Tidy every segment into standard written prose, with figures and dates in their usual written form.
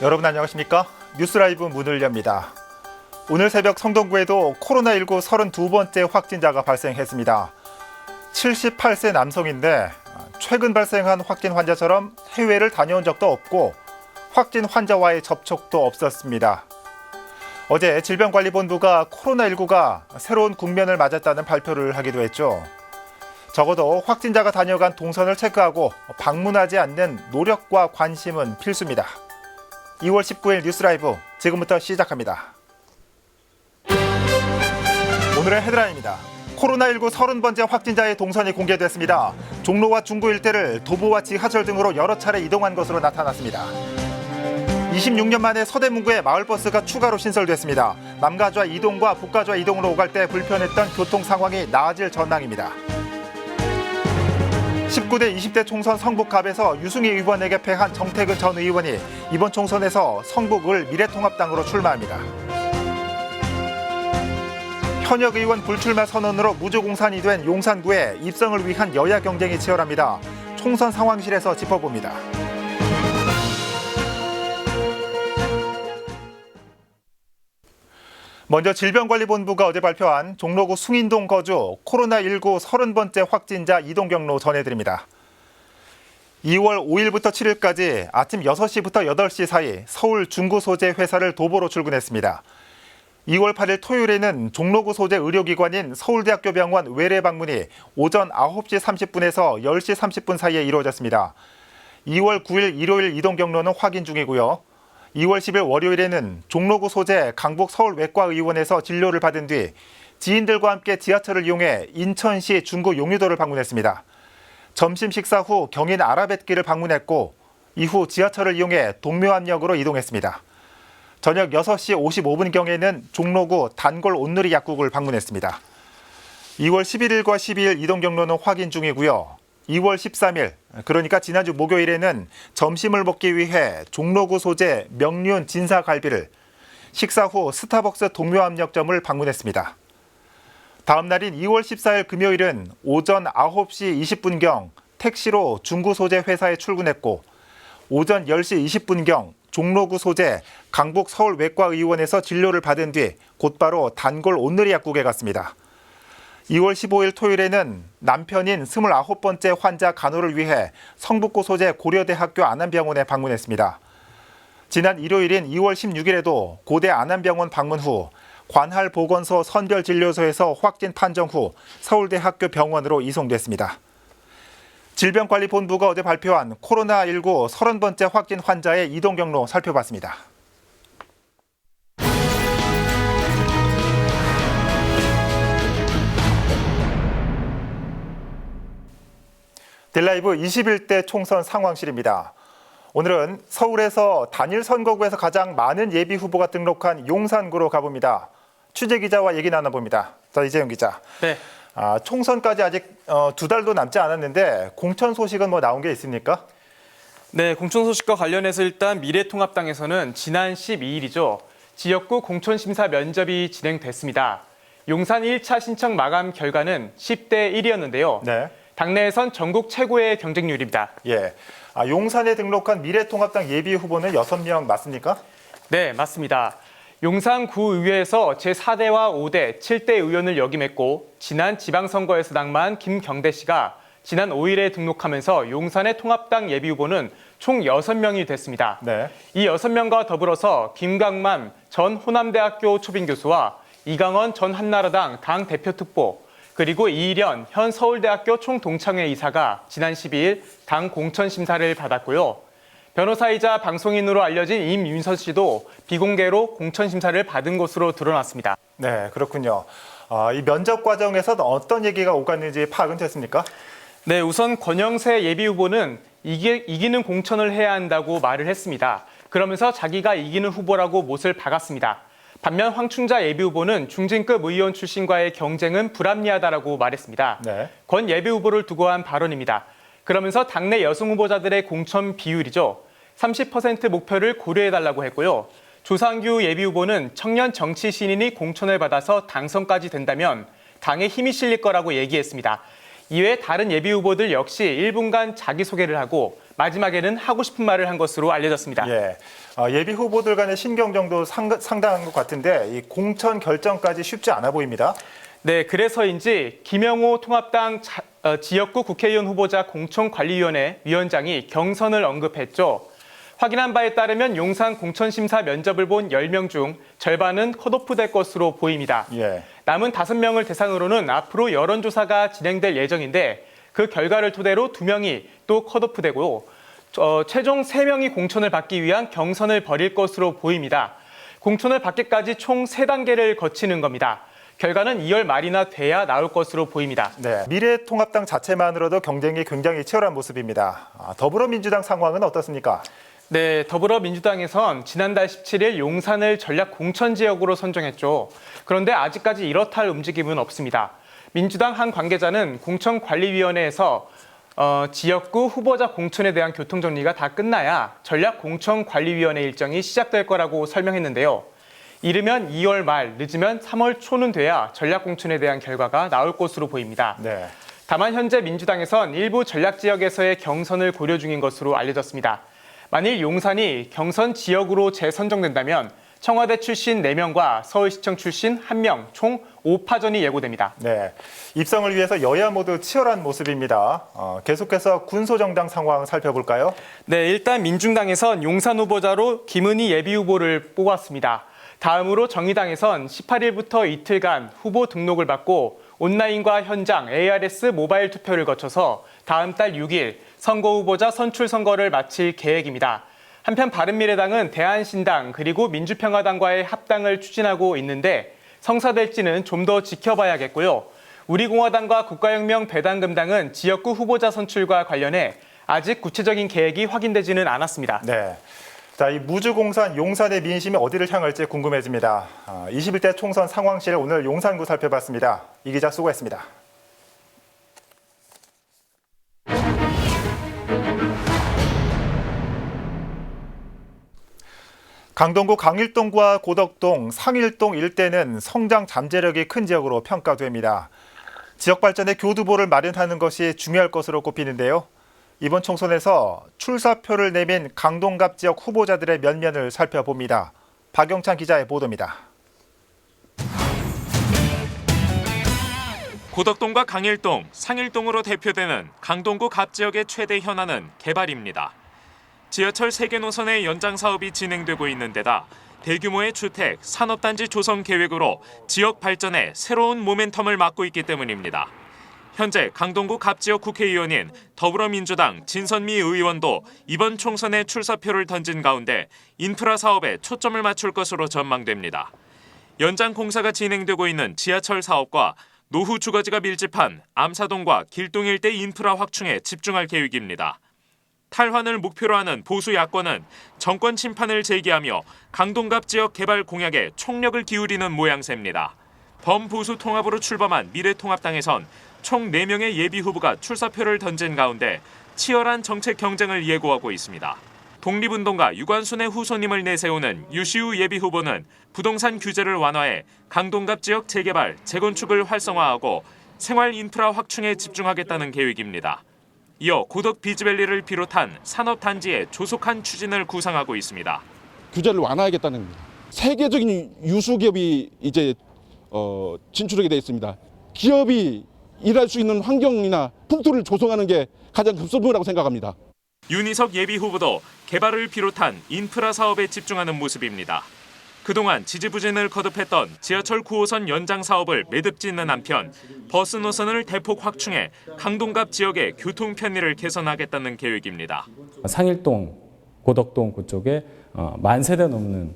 여러분 안녕하십니까? 뉴스라이브 문을 엽니다. 오늘 새벽 성동구에도 코로나19 32번째 확진자가 발생했습니다. 78세 남성인데 최근 발생한 확진 환자처럼 해외를 다녀온 적도 없고 확진 환자와의 접촉도 없었습니다. 어제 질병관리본부가 코로나19가 새로운 국면을 맞았다는 발표를 하기도 했죠. 적어도 확진자가 다녀간 동선을 체크하고 방문하지 않는 노력과 관심은 필수입니다. 2월 19일 뉴스라이브 지금부터 시작합니다. 오늘의 헤드라인입니다. 코로나19 30번째 확진자의 동선이 공개됐습니다. 종로와 중구 일대를 도보와 지하철 등으로 여러 차례 이동한 것으로 나타났습니다. 26년 만에 서대문구에 마을버스가 추가로 신설됐습니다. 남가좌 이동과 북가좌 이동으로 오갈 때 불편했던 교통 상황이 나아질 전망입니다. 19대 20대 총선 성북갑에서 유승희 의원에게 패한 정태근 전 의원이 이번 총선에서 성북을 미래통합당으로 출마합니다. 현역 의원 불출마 선언으로 무주공산이 된 용산구에 입성을 위한 여야 경쟁이 치열합니다. 총선 상황실에서 짚어봅니다. 먼저 질병관리본부가 어제 발표한 종로구 숭인동 거주 코로나19 30번째 확진자 이동 경로 전해드립니다. 2월 5일부터 7일까지 아침 6시부터 8시 사이 서울 중구 소재 회사를 도보로 출근했습니다. 2월 8일 토요일에는 종로구 소재 의료기관인 서울대학교 병원 외래 방문이 오전 9시 30분에서 10시 30분 사이에 이루어졌습니다. 2월 9일 일요일 이동 경로는 확인 중이고요. 2월 10일 월요일에는 종로구 소재 강북 서울외과의원에서 진료를 받은 뒤 지인들과 함께 지하철을 이용해 인천시 중구 용유도를 방문했습니다. 점심 식사 후 경인 아라뱃길을 방문했고 이후 지하철을 이용해 동묘암역으로 이동했습니다. 저녁 6시 55분경에는 종로구 단골 온누리 약국을 방문했습니다. 2월 11일과 12일 이동 경로는 확인 중이고요. 2월 13일, 그러니까 지난주 목요일에는 점심을 먹기 위해 종로구 소재 명륜 진사갈비를, 식사 후 스타벅스 동묘암역점을 방문했습니다. 다음 날인 2월 14일 금요일은 오전 9시 20분경 택시로 중구 소재 회사에 출근했고 오전 10시 20분경 종로구 소재 강북 서울외과의원에서 진료를 받은 뒤 곧바로 단골 온누리 약국에 갔습니다. 2월 15일 토요일에는 남편인 29번째 환자 간호를 위해 성북구 소재 고려대학교 안암병원에 방문했습니다. 지난 일요일인 2월 16일에도 고대 안암병원 방문 후 관할보건소 선별진료소에서 확진 판정 후 서울대학교 병원으로 이송됐습니다. 질병관리본부가 어제 발표한 코로나19 30번째 확진 환자의 이동 경로 살펴봤습니다. 딜라이브 21대 총선 상황실입니다. 오늘은 서울에서 단일 선거구에서 가장 많은 예비 후보가 등록한 용산구로 가봅니다. 취재기자와 얘기 나눠봅니다. 자, 이재용 기자. 네. 총선까지 아직 2달도 남지 않았는데 공천 소식은 뭐 나온 게 있습니까? 네, 공천 소식과 관련해서 일단 미래통합당에서는 지난 12일이죠. 지역구 공천심사 면접이 진행됐습니다. 용산 1차 신청 마감 결과는 10대 1이었는데요. 네. 당내에선 전국 최고의 경쟁률입니다. 예. 용산에 등록한 미래통합당 예비 후보는 6명 맞습니까? 네, 맞습니다. 용산구의회에서 제4대와 5대, 7대 의원을 역임했고 지난 지방선거에서 낙마한 김경대 씨가 지난 5일에 등록하면서 용산의 통합당 예비후보는 총 6명이 됐습니다. 네. 이 6명과 더불어서 김강만 전 호남대학교 초빙교수와 이강원 전 한나라당 당대표특보 그리고 이일현 현 서울대학교 총동창회 이사가 지난 12일 당 공천심사를 받았고요. 변호사이자 방송인으로 알려진 임윤선 씨도 비공개로 공천심사를 받은 것으로 드러났습니다. 네, 그렇군요. 이 면접 과정에서 어떤 얘기가 오갔는지 파악은 됐습니까? 네, 우선 권영세 예비후보는 이기는 공천을 해야 한다고 말을 했습니다. 그러면서 자기가 이기는 후보라고 못을 박았습니다. 반면 황춘자 예비후보는 중진급 의원 출신과의 경쟁은 불합리하다라고 말했습니다. 네. 권 예비후보를 두고 한 발언입니다. 그러면서 당내 여성 후보자들의 공천 비율이죠. 30% 목표를 고려해달라고 했고요. 조상규 예비후보는 청년 정치 신인이 공천을 받아서 당선까지 된다면 당에 힘이 실릴 거라고 얘기했습니다. 이외 다른 예비후보들 역시 1분간 자기소개를 하고 마지막에는 하고 싶은 말을 한 것으로 알려졌습니다. 예. 예비 후보들 간의 신경전도 상당한 것 같은데 이 공천 결정까지 쉽지 않아 보입니다. 네, 그래서인지 김영호 통합당 지역구 국회의원 후보자 공천관리위원회 위원장이 경선을 언급했죠. 확인한 바에 따르면 용산 공천심사 면접을 본 10명 중 절반은 컷오프될 것으로 보입니다. 예. 남은 5명을 대상으로는 앞으로 여론조사가 진행될 예정인데 그 결과를 토대로 2명이 또 컷오프되고 최종 3명이 공천을 받기 위한 경선을 벌일 것으로 보입니다. 공천을 받기까지 총 3단계를 거치는 겁니다. 결과는 2월 말이나 돼야 나올 것으로 보입니다. 네. 미래통합당 자체만으로도 경쟁이 굉장히 치열한 모습입니다. 더불어민주당 상황은 어떻습니까? 네, 더불어민주당에선 지난달 17일 용산을 전략 공천 지역으로 선정했죠. 그런데 아직까지 이렇다 할 움직임은 없습니다. 민주당 한 관계자는 공천관리위원회에서 지역구 후보자 공천에 대한 교통정리가 다 끝나야 전략공천관리위원회 일정이 시작될 거라고 설명했는데요. 이르면 2월 말, 늦으면 3월 초는 돼야 전략공천에 대한 결과가 나올 것으로 보입니다. 네. 다만 현재 민주당에선 일부 전략지역에서의 경선을 고려 중인 것으로 알려졌습니다. 만일 용산이 경선 지역으로 재선정된다면 청와대 출신 4명과 서울시청 출신 1명, 총 5파전이 예고됩니다. 네. 입성을 위해서 여야 모두 치열한 모습입니다. 계속해서 군소정당 상황 살펴볼까요? 네, 일단 민중당에선 용산 후보자로 김은희 예비후보를 뽑았습니다. 다음으로 정의당에선 18일부터 이틀간 후보 등록을 받고 온라인과 현장, ARS 모바일 투표를 거쳐서 다음 달 6일 선거 후보자 선출 선거를 마칠 계획입니다. 한편 바른미래당은 대한신당 그리고 민주평화당과의 합당을 추진하고 있는데 성사될지는 좀 더 지켜봐야겠고요. 우리공화당과 국가혁명 배당금당은 지역구 후보자 선출과 관련해 아직 구체적인 계획이 확인되지는 않았습니다. 네. 자, 이 무주공산 용산의 민심이 어디를 향할지 궁금해집니다. 21대 총선 상황실 오늘 용산구 살펴봤습니다. 이 기자 수고했습니다. 강동구 강일동과 고덕동, 상일동 일대는 성장 잠재력이 큰 지역으로 평가됩니다. 지역 발전에 교두보를 마련하는 것이 중요할 것으로 꼽히는데요. 이번 총선에서 출사표를 내민 강동갑 지역 후보자들의 면면을 살펴봅니다. 박영찬 기자의 보도입니다. 고덕동과 강일동, 상일동으로 대표되는 강동구 갑 지역의 최대 현안은 개발입니다. 지하철 3개 노선의 연장 사업이 진행되고 있는 데다 대규모의 주택, 산업단지 조성 계획으로 지역 발전에 새로운 모멘텀을 맞고 있기 때문입니다. 현재 강동구 갑 지역 국회의원인 더불어민주당 진선미 의원도 이번 총선에 출사표를 던진 가운데 인프라 사업에 초점을 맞출 것으로 전망됩니다. 연장 공사가 진행되고 있는 지하철 사업과 노후 주거지가 밀집한 암사동과 길동 일대 인프라 확충에 집중할 계획입니다. 탈환을 목표로 하는 보수 야권은 정권 침판을 제기하며 강동갑 지역 개발 공약에 총력을 기울이는 모양새입니다. 범보수 통합으로 출범한 미래통합당에선 총 4명의 예비 후보가 출사표를 던진 가운데 치열한 정책 경쟁을 예고하고 있습니다. 독립운동가 유관순의 후손임을 내세우는 유시우 예비 후보는 부동산 규제를 완화해 강동갑 지역 재개발, 재건축을 활성화하고 생활 인프라 확충에 집중하겠다는 계획입니다. 이어 고덕 비즈밸리를 비롯한 산업단지의 조속한 추진을 구상하고 있습니다. 규제를 완화하겠다는 겁니다. 세계적인 유수기업이 이제 진출하게 되어 있습니다. 기업이 일할 수 있는 환경이나 풍토를 조성하는 게 가장 급선무라고 생각합니다. 윤희석 예비 후보도 개발을 비롯한 인프라 사업에 집중하는 모습입니다. 그동안 지지부진을 거듭했던 지하철 9호선 연장 사업을 매듭짓는 한편 버스 노선을 대폭 확충해 강동갑 지역의 교통 편의를 개선하겠다는 계획입니다. 상일동, 고덕동 그쪽에 10,000세대 넘는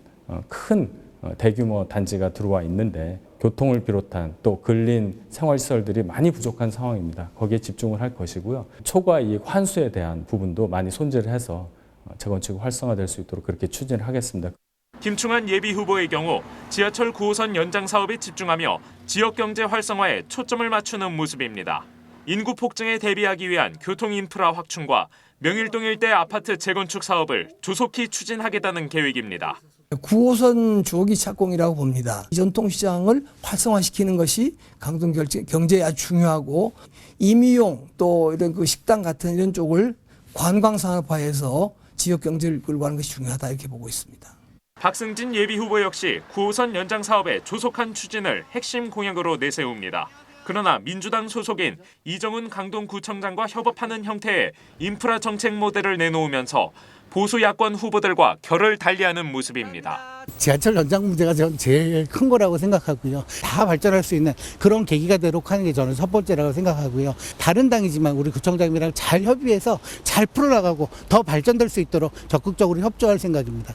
큰 대규모 단지가 들어와 있는데 교통을 비롯한 또 근린 생활시설들이 많이 부족한 상황입니다. 거기에 집중을 할 것이고요. 초과 이익 환수에 대한 부분도 많이 손질을 해서 재건축이 활성화될 수 있도록 그렇게 추진을 하겠습니다. 김충한 예비 후보의 경우 지하철 9호선 연장 사업에 집중하며 지역 경제 활성화에 초점을 맞추는 모습입니다. 인구 폭증에 대비하기 위한 교통 인프라 확충과 명일동 일대 아파트 재건축 사업을 조속히 추진하겠다는 계획입니다. 9호선 주거기 착공이라고 봅니다. 전통시장을 활성화시키는 것이 강동 경제에 아주 중요하고 임의용 또 이런 그 식당 같은 이런 쪽을 관광산업화해서 지역 경제를 끌고 가는 것이 중요하다 이렇게 보고 있습니다. 박승진 예비후보 역시 9호선 연장 사업의 조속한 추진을 핵심 공약으로 내세웁니다. 그러나 민주당 소속인 이정훈 강동구청장과 협업하는 형태의 인프라 정책 모델을 내놓으면서 보수 야권 후보들과 결을 달리하는 모습입니다. 지하철 연장 문제가 저는 제일 큰 거라고 생각하고요. 다 발전할 수 있는 그런 계기가 되도록 하는 게 저는 첫 번째라고 생각하고요. 다른 당이지만 우리 구청장님이랑 잘 협의해서 잘 풀어나가고 더 발전될 수 있도록 적극적으로 협조할 생각입니다.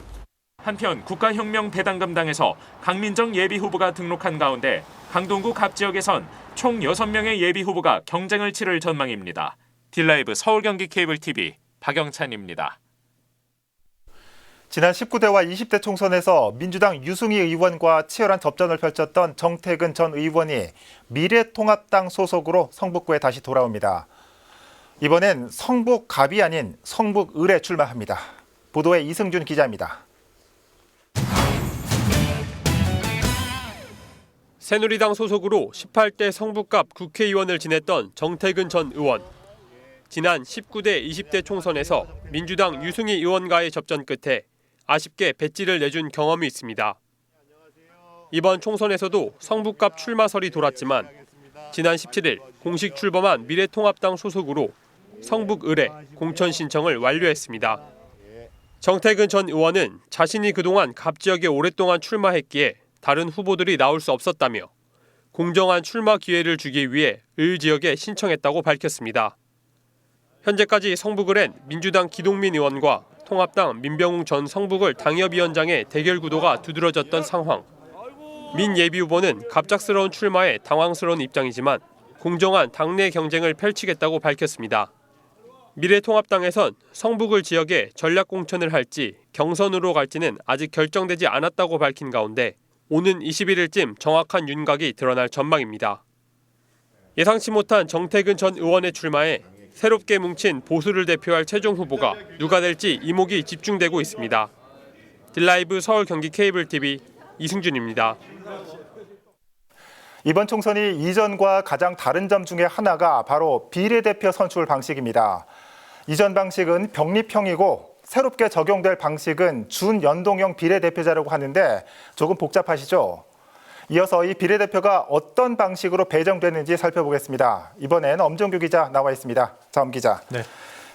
한편 국가혁명 배당금당에서 강민정 예비후보가 등록한 가운데 강동구 갑 지역에선 총 6명의 예비후보가 경쟁을 치를 전망입니다. 딜라이브 서울 경기 케이블 TV 박영찬입니다. 지난 19대와 20대 총선에서 민주당 유승희 의원과 치열한 접전을 펼쳤던 정태근 전 의원이 미래통합당 소속으로 성북구에 다시 돌아옵니다. 이번엔 성북갑이 아닌 성북을에 출마합니다. 보도에 이승준 기자입니다. 새누리당 소속으로 18대 성북갑 국회의원을 지냈던 정태근 전 의원. 지난 19대 20대 총선에서 민주당 유승희 의원과의 접전 끝에 아쉽게 배지를 내준 경험이 있습니다. 이번 총선에서도 성북갑 출마설이 돌았지만 지난 17일 공식 출범한 미래통합당 소속으로 성북을에 공천 신청을 완료했습니다. 정태근 전 의원은 자신이 그동안 갑 지역에 오랫동안 출마했기에 다른 후보들이 나올 수 없었다며 공정한 출마 기회를 주기 위해 을 지역에 신청했다고 밝혔습니다. 현재까지 성북을엔 민주당 기동민 의원과 통합당 민병웅 전 성북을 당협위원장의 대결 구도가 두드러졌던 상황. 민 예비후보는 갑작스러운 출마에 당황스러운 입장이지만 공정한 당내 경쟁을 펼치겠다고 밝혔습니다. 미래통합당에선 성북을 지역에 전략공천을 할지 경선으로 갈지는 아직 결정되지 않았다고 밝힌 가운데 오는 21일쯤 정확한 윤곽이 드러날 전망입니다. 예상치 못한 정태근 전 의원의 출마에 새롭게 뭉친 보수를 대표할 최종 후보가 누가 될지 이목이 집중되고 있습니다. 딜라이브 서울 경기 케이블 TV 이승준입니다. 이번 총선이 이전과 가장 다른 점 중에 하나가 바로 비례대표 선출 방식입니다. 이전 방식은 병립형이고 새롭게 적용될 방식은 준연동형 비례대표제라고 하는데 조금 복잡하시죠? 이어서 이 비례대표가 어떤 방식으로 배정되는지 살펴보겠습니다. 이번엔 엄정규 기자 나와 있습니다. 자, 엄 기자. 네.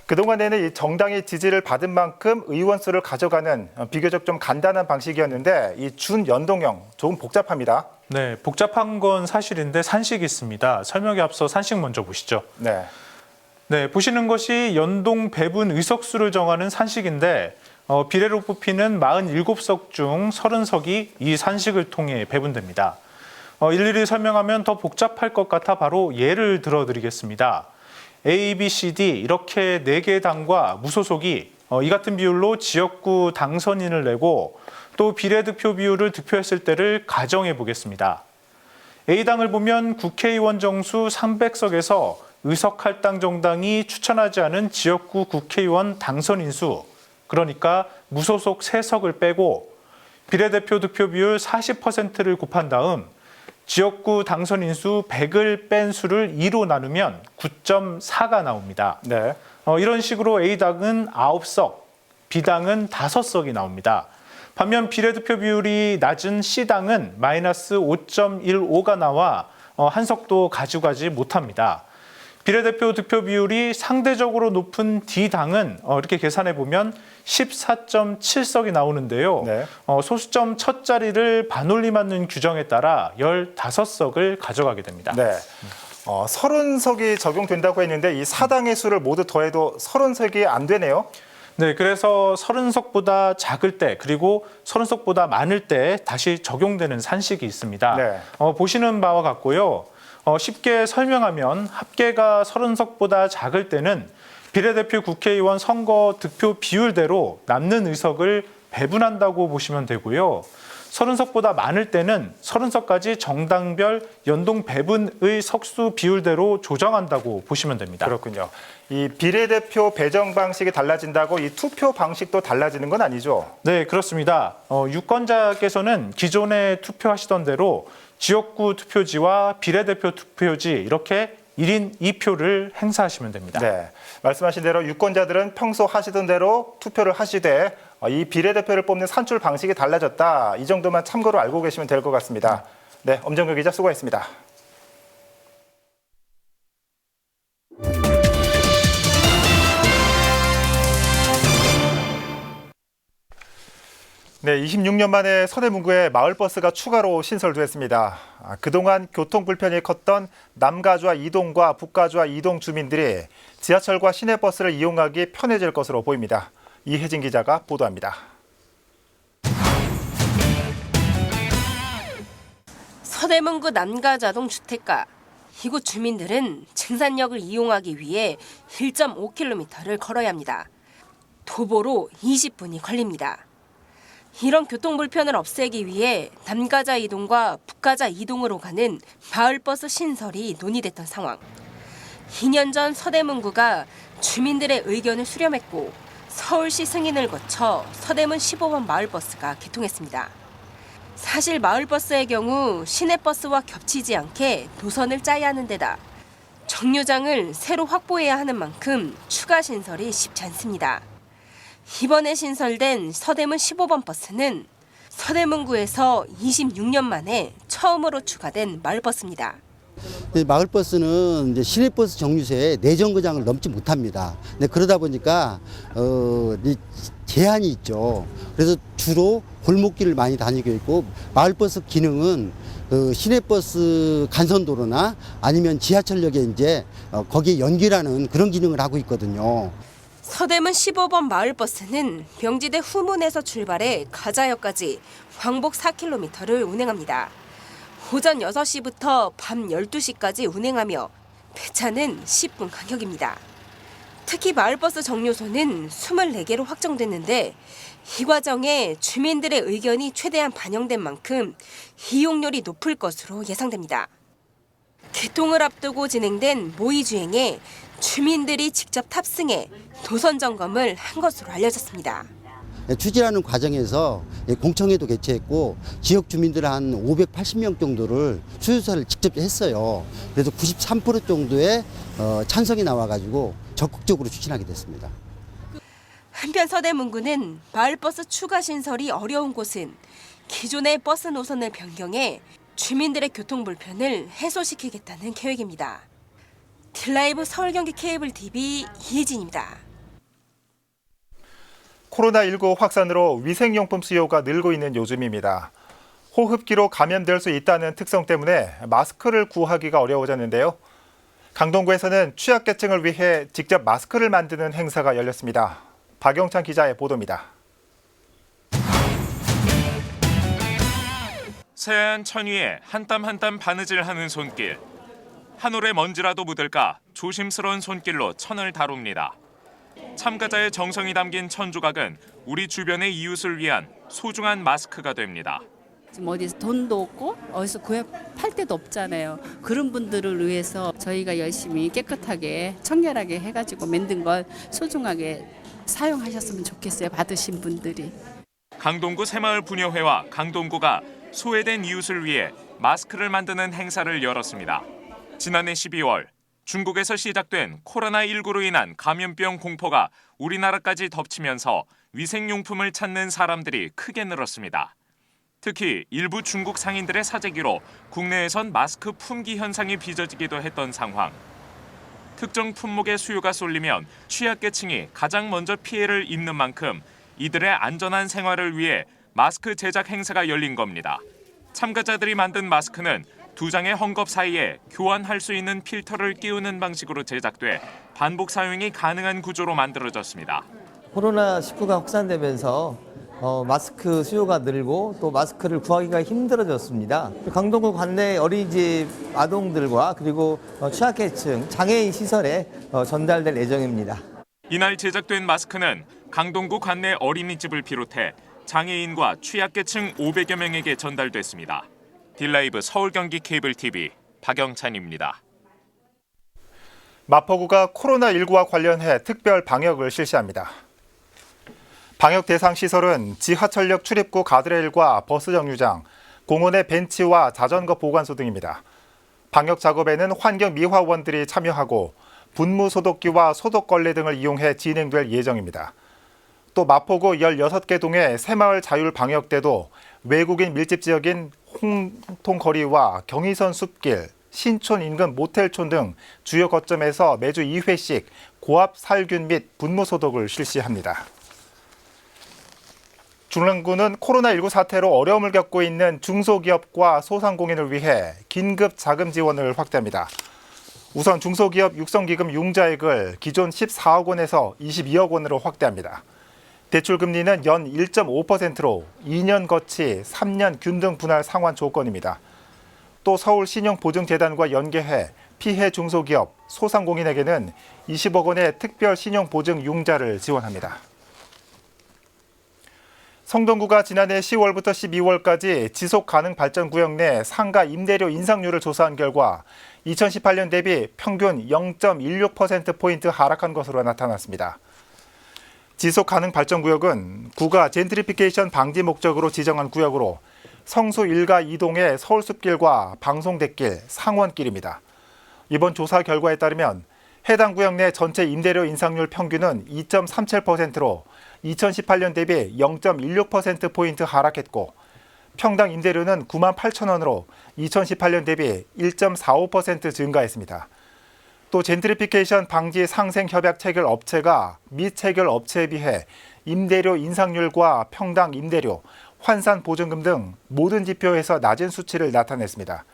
그동안에는 이 정당의 지지를 받은 만큼 의원 수를 가져가는 비교적 좀 간단한 방식이었는데 이 준연동형 조금 복잡합니다. 네, 복잡한 건 사실인데 산식이 있습니다. 설명에 앞서 산식 먼저 보시죠. 네. 네, 보시는 것이 연동 배분 의석수를 정하는 산식인데 비례로 뽑히는 47석 중 30석이 이 산식을 통해 배분됩니다. 일일이 설명하면 더 복잡할 것 같아 바로 예를 들어드리겠습니다. A, B, C, D 이렇게 4개 당과 무소속이 이 같은 비율로 지역구 당선인을 내고 또 비례득표 비율을 득표했을 때를 가정해 보겠습니다. A당을 보면 국회의원 정수 300석에서 의석 할당 정당이 추천하지 않은 지역구 국회의원 당선인 수, 그러니까 무소속 3석을 빼고 비례대표 득표 비율 40%를 곱한 다음 지역구 당선인 수 100을 뺀 수를 2로 나누면 9.4가 나옵니다. 네. 이런 식으로 A당은 9석, B당은 5석이 나옵니다. 반면 비례득표 비율이 낮은 C당은 마이너스 5.15가 나와 한 석도 가져가지 못합니다. 비례대표 득표 비율이 상대적으로 높은 D당은 이렇게 계산해 보면 14.7석이 나오는데요. 네. 소수점 첫 자리를 반올림 맞는 규정에 따라 15석을 가져가게 됩니다. 네. 30석이 적용된다고 했는데 이 사당의 수를 모두 더해도 30석이 안 되네요. 네, 그래서 30석보다 작을 때 그리고 30석보다 많을 때 다시 적용되는 산식이 있습니다. 네. 보시는 바와 같고요. 쉽게 설명하면 합계가 30석보다 작을 때는 비례대표 국회의원 선거 득표 비율대로 남는 의석을 배분한다고 보시면 되고요. 30석보다 많을 때는 30석까지 정당별 연동 배분의 석수 비율대로 조정한다고 보시면 됩니다. 그렇군요. 이 비례대표 배정 방식이 달라진다고 이 투표 방식도 달라지는 건 아니죠? 네, 그렇습니다. 유권자께서는 기존에 투표하시던 대로 지역구 투표지와 비례대표 투표지 이렇게 1인 2표를 행사하시면 됩니다. 네, 말씀하신 대로 유권자들은 평소 하시던 대로 투표를 하시되 이 비례대표를 뽑는 산출 방식이 달라졌다. 이 정도만 참고로 알고 계시면 될 것 같습니다. 네, 엄정규 기자 수고했습니다. 네, 26년 만에 서대문구에 마을버스가 추가로 신설됐습니다. 그동안 교통 불편이 컸던 남가주와 이동과 북가주와 이동 주민들이 지하철과 시내버스를 이용하기 편해질 것으로 보입니다. 이혜진 기자가 보도합니다. 서대문구 남가자동 주택가. 이곳 주민들은 증산역을 이용하기 위해 1.5km를 걸어야 합니다. 도보로 20분이 걸립니다. 이런 교통 불편을 없애기 위해 남가자 이동과 북가자 이동으로 가는 마을버스 신설이 논의됐던 상황. 2년 전 서대문구가 주민들의 의견을 수렴했고 서울시 승인을 거쳐 서대문 15번 마을버스가 개통했습니다. 사실 마을버스의 경우 시내버스와 겹치지 않게 노선을 짜야 하는 데다 정류장을 새로 확보해야 하는 만큼 추가 신설이 쉽지 않습니다. 이번에 신설된 서대문 15번 버스는 서대문구에서 26년 만에 처음으로 추가된 마을버스입니다. 마을버스는 이제 시내버스 정류소에 4정거장을 넘지 못합니다. 그러다 보니까 제한이 있죠. 그래서 주로 골목길을 많이 다니고 있고 마을버스 기능은 시내버스 간선도로나 아니면 지하철역에 이제 거기에 연결하는 그런 기능을 하고 있거든요. 서대문 15번 마을버스는 명지대 후문에서 출발해 가자역까지 왕복 4km를 운행합니다. 오전 6시부터 밤 12시까지 운행하며 배차는 10분 간격입니다. 특히 마을버스 정류소는 24개로 확정됐는데 이 과정에 주민들의 의견이 최대한 반영된 만큼 이용률이 높을 것으로 예상됩니다. 개통을 앞두고 진행된 모의주행에 주민들이 직접 탑승해 노선 점검을 한 것으로 알려졌습니다. 추진하는 과정에서 공청회도 개최했고 지역 주민들 한 580명 정도를 수요조사를 직접 했어요. 그래서 93% 정도의 찬성이 나와가지고 적극적으로 추진하게 됐습니다. 한편 서대문구는 마을버스 추가 신설이 어려운 곳은 기존의 버스 노선을 변경해 주민들의 교통 불편을 해소시키겠다는 계획입니다. 딜라이브 서울 경기 케이블 TV 이혜진입니다. 코로나19 확산으로 위생용품 수요가 늘고 있는 요즘입니다. 호흡기로 감염될 수 있다는 특성 때문에 마스크를 구하기가 어려워졌는데요. 강동구에서는 취약계층을 위해 직접 마스크를 만드는 행사가 열렸습니다. 박영찬 기자의 보도입니다. 새하얀 천 위에 한 땀 한 땀 바느질하는 손길. 한 올의 먼지라도 묻을까 조심스러운 손길로 천을 다룹니다. 참가자의 정성이 담긴 천 조각은 우리 주변의 이웃을 위한 소중한 마스크가 됩니다. 지금 어디서 돈도 없고 어디서 구입할 데도 없잖아요. 그런 분들을 위해서 저희가 열심히 깨끗하게 청결하게 해가지고 만든 걸 소중하게 사용하셨으면 좋겠어요. 받으신 분들이. 강동구 새마을 부녀회와 강동구가 소외된 이웃을 위해 마스크를 만드는 행사를 열었습니다. 지난해 12월 중국에서 시작된 코로나19로 인한 감염병 공포가 우리나라까지 덮치면서 위생용품을 찾는 사람들이 크게 늘었습니다. 특히 일부 중국 상인들의 사재기로 국내에선 마스크 품귀 현상이 빚어지기도 했던 상황. 특정 품목의 수요가 쏠리면 취약계층이 가장 먼저 피해를 입는 만큼 이들의 안전한 생활을 위해 마스크 제작 행사가 열린 겁니다. 참가자들이 만든 마스크는 2장의 헝겊 사이에 교환할 수 있는 필터를 끼우는 방식으로 제작돼 반복 사용이 가능한 구조로 만들어졌습니다. 코로나19가 확산되면서 마스크 수요가 늘고 또 마스크를 구하기가 힘들어졌습니다. 강동구 관내 어린이집 아동들과 그리고 취약계층 장애인 시설에 전달될 예정입니다. 이날 제작된 마스크는 강동구 관내 어린이집을 비롯해 장애인과 취약계층 500여 명에게 전달됐습니다. 딜라이브 서울 경기 케이블 TV 박영찬입니다. 마포구가 코로나19와 관련해 특별 방역을 실시합니다. 방역 대상 시설은 지하철역 출입구 가드레일과 버스 정류장, 공원의 벤치와 자전거 보관소 등입니다. 방역 작업에는 환경미화원들이 참여하고 분무소독기와 소독걸레 등을 이용해 진행될 예정입니다. 또 마포구 16개 동의 새마을 자율방역대도 외국인 밀집 지역인 홍통거리와 경의선 숲길, 신촌 인근 모텔촌 등 주요 거점에서 매주 2회씩 고압 살균 및 분무소독을 실시합니다. 중랑구는 코로나19 사태로 어려움을 겪고 있는 중소기업과 소상공인을 위해 긴급 자금 지원을 확대합니다. 우선 중소기업 육성기금 융자액을 기존 14억 원에서 22억 원으로 확대합니다. 대출금리는 연 1.5%로 2년 거치 3년 균등 분할 상환 조건입니다. 또 서울신용보증재단과 연계해 피해 중소기업, 소상공인에게는 20억 원의 특별 신용보증 융자를 지원합니다. 성동구가 지난해 10월부터 12월까지 지속가능발전구역 내 상가 임대료 인상률을 조사한 결과 2018년 대비 평균 0.16%포인트 하락한 것으로 나타났습니다. 지속가능발전구역은 구가 젠트리피케이션 방지 목적으로 지정한 구역으로 성수 1가 2동의 서울숲길과 방송대길, 상원길입니다. 이번 조사 결과에 따르면 해당 구역 내 전체 임대료 인상률 평균은 2.37%로 2018년 대비 0.16%포인트 하락했고 평당 임대료는 9만 8천 원으로 2018년 대비 1.45% 증가했습니다. 또 젠트리피케이션 방지 상생 협약 체결 업체가 미체결 업체에 비해 임대료 인상률과 평당 임대료, 환산 보증금 등 모든 지표에서 낮은 수치를 나타냈습니다.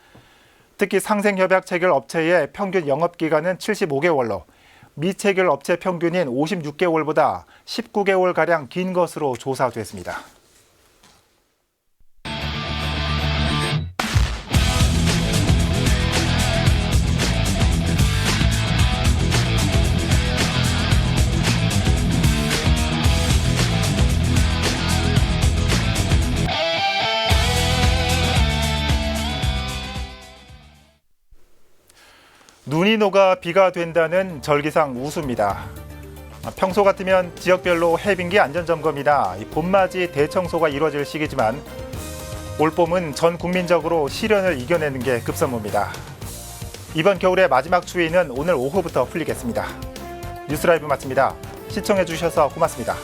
특히 상생 협약 체결 업체의 평균 영업기간은 75개월로 미체결 업체 평균인 56개월보다 19개월가량 긴 것으로 조사됐습니다. 눈이 녹아 비가 된다는 절기상 우수입니다. 평소 같으면 지역별로 해빙기 안전점검이나 봄맞이 대청소가 이루어질 시기지만 올봄은 전 국민적으로 시련을 이겨내는 게 급선무입니다. 이번 겨울의 마지막 추위는 오늘 오후부터 풀리겠습니다. 뉴스라이브 마칩니다. 시청해주셔서 고맙습니다.